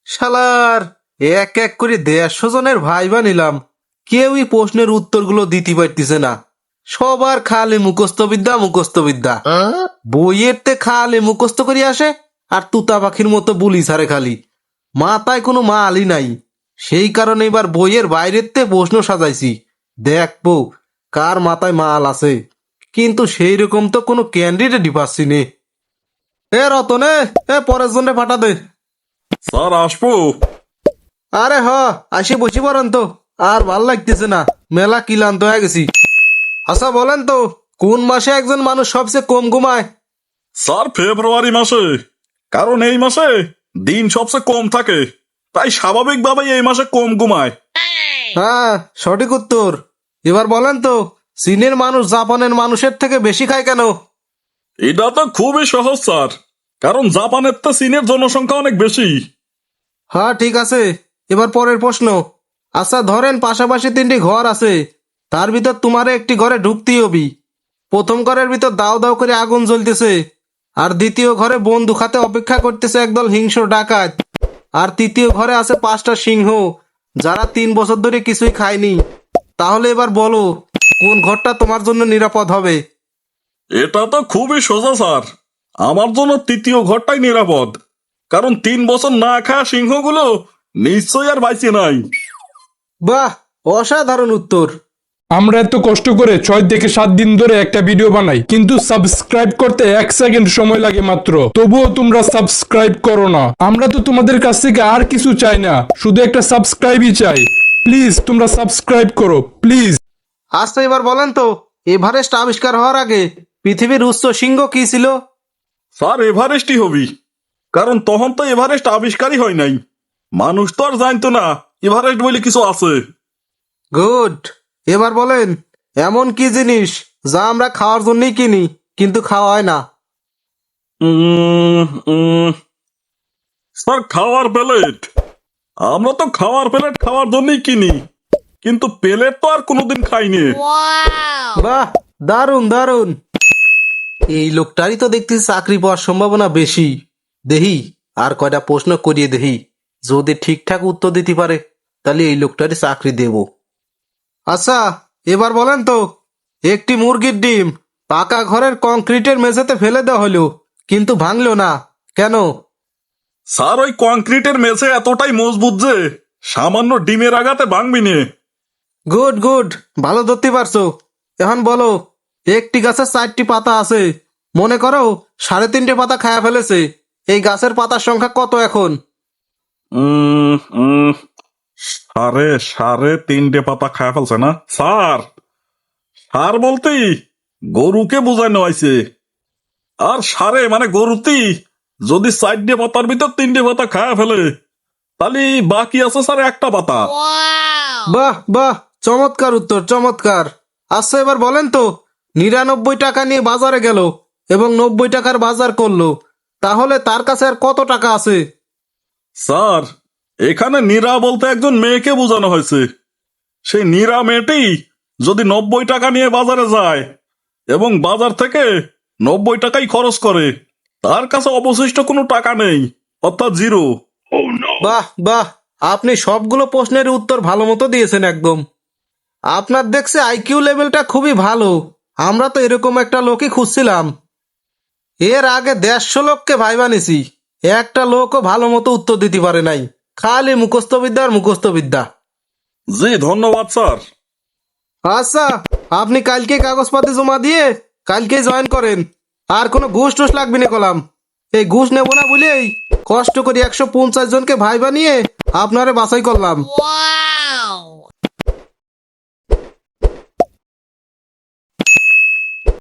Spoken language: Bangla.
শালার এক এক করে 150 জনের ভাইবা নিলাম, কেউই প্রশ্নের উত্তরগুলো দিতে পারতেছে না। সবার খালি মুখস্থবিদ্যা মুখস্থবিদ্যা। বইয়ের তে খালি মুখস্থ করে আসে আর তুতা পাখির মতো বুলি ছাড়ে খালি, মাথায় কোনো মালই নাই। সেই কারণে এবার বইয়ের বাইরের তে প্রশ্ন সাজাইছি, দেখবো কার মাথায় মাল আছে। কিন্তু সেই রকম তো কোনো ক্যান্ডিডেটই পাচ্ছি নে। এ রতনে, এ পরের জন্য পাঠা দে। স্যার আসবো? আরে হ, আসি বসি পড়েন তো, আর ভাল লাগতেছে না, মেলা ক্লান্ত হয়ে গেছি। আচ্ছা বলেন তো, কোন মাসে একজন মানুষ সবচেয়ে কম ঘুমায়? স্যার ফেব্রুয়ারি মাসে, কারণ এই মাসে দিন সবচেয়ে কম থাকে, তাই স্বাভাবিকভাবেই এই মাসে কম ঘুমায়। হ্যাঁ, সঠিক উত্তর। এবার বলেন তো, চীনের মানুষ জাপানের মানুষের থেকে বেশি খায় কেন? এটা তো খুবই সহজ স্যার, কারণ জাপানের তো চীনের জনসংখ্যা অনেক বেশি। হ্যাঁ ঠিক আছে, এবার পরের প্রশ্ন। আচ্ছা ধরেন পাশাপাশি 3টি ঘর আছে, তার ভিতর তোমারে একটি ঘরে ঢুকতেই হবি। প্রথম ঘরের ভিতর দাও দাও করে আগুন জ্বলতেছে, আর দ্বিতীয় ঘরে বন্দুক হাতে অপেক্ষা করতেছে একদল হিংস্র ডাকাত, আর তৃতীয় ঘরে আছে 5টা সিংহ যারা 3 বছর ধরে কিছুই খায়নি। তাহলে এবার বলো, কোন ঘরটা তোমার জন্য নিরাপদ হবে? এটা তো খুবই সোজা স্যার, আমার জন্য তৃতীয় ঘরটাই নিরাপদ, কারণ 3 বছর না খাওয়া সিংহগুলো নিশ্চয়ই আর বাইচে নাই। বাহ, অসাধারণ উত্তর। আমরা এত কষ্ট করে 6 থেকে 7 দিন ধরে একটা ভিডিও বানাই, কিন্তু সাবস্ক্রাইব করতে 1 সেকেন্ড সময় লাগে মাত্র, তবুও তোমরা সাবস্ক্রাইব করো না। আমরা তো তোমাদের কাছ থেকে আর কিছু চাই না, শুধু একটা সাবস্ক্রাইবই চাই। প্লিজ তোমরা সাবস্ক্রাইব করো প্লিজ। আচ্ছা এবার বলেন তো, এভারেস্ট আবিষ্কার হওয়ার আগে পৃথিবীর উচ্চ শৃঙ্গ কি ছিল? স্যার এভারেস্টই হবি, কারণ তখন তো এভারেস্ট আবিষ্কারই হয় নাই, মানুষ তো আর জানতো না এভারেস্ট বলে কিছু আছে। গুড। এবার বলেন, এমন কি জিনিস যা আমরা খাওয়ার জন্যই কিনি কিন্তু খাওয়া হয় না? স্যার খাওয়ার প্লেট। আমরা তো খাওয়ার প্লেট খাওয়ার জন্যই কিনি, কিন্তু প্লেট তো আর কোনোদিন খাইনি। বাহ, দারুণ দারুণ। এই লোকটারই তো দেখতেছি চাকরি পাওয়ার সম্ভাবনা বেশি। দেহি আর কয়টা প্রশ্ন করিয়ে দেহি, যদি ঠিকঠাক উত্তর দিতে পারে তাহলে এই লোকটারই চাকরি দেব। আচ্ছা এবার বলেন তো, একটি মুরগির ডিম পাকা ঘরের কংক্রিটের মেঝেতে ফেলে দেওয়া হলো কিন্তু ভাঙলো না, কেন? স্যার ওই কংক্রিটের মেঝে এতটাই মজবুত যে সামান্য ডিমের আঘাতে ভাঙবি নে। গুড গুড, ভালো ধরতে পারছো। এখন বলো, একটি গাছের 4টি পাতা আছে, মনে করো 3.5 পাতা খায়া ফেলেছে, এই গাছের পাতার সংখ্যা কত এখন? সাড়ে সাড়ে 3টে পাতা খায় ফেলছে না স্যার? সার বলতেই গরুকে বোঝানো হয়েছে, আর সারে মানে গরুতি যদি 4টে পাতার ভিতর 3টে পাতা খায় ফেলে, তাহলে বাকি আছে স্যার একটা পাতা। বাহ বাহ, চমৎকার উত্তর, চমৎকার। আচ্ছা এবার বলেন তো, 99 টাকা নিয়ে বাজারে গেল এবং 90 টাকার বাজার করলো, তাহলে তার কাছে আর কত টাকা আছে? স্যার এখানে নীরা বলতে একজন মেয়েকে বোঝানো হয়েছে। সেই নীরা মেয়েটি যদি 90 টাকা নিয়ে বাজারে যায় এবং বাজার থেকে 90 টাকাই খরচ করে, তার কাছে অবশিষ্ট কোনো টাকা নেই, অর্থাৎ জিরো। বাহ বাহ, আপনি সবগুলো প্রশ্নের উত্তর ভালো মতো দিয়েছেন একদম। আপনার দেখছে আইকিউ লেভেলটা খুবই ভালো। আমরা তো এরকম একটা লোকই খুঁজছিলাম। এর আগে 150 লোককে ভাইবা নিছি, একটা লোকও ভালো মতো উত্তর দিতে পারে নাই, খালি মুখস্থবিদ্যা আর মুখস্থবিদ্যা। জি ধন্যবাদ স্যার। আচ্ছা, আপনি কালকে কাগজপাতি জমা দিয়ে কালকে জয়েন করেন, আর কোনো ঘুষ টুস লাগবে না কলাম। এই ঘুষ নেব না বলেই কষ্ট করে 150 জনকে ভাইবা নিয়ে আপনারে বাছাই করলাম।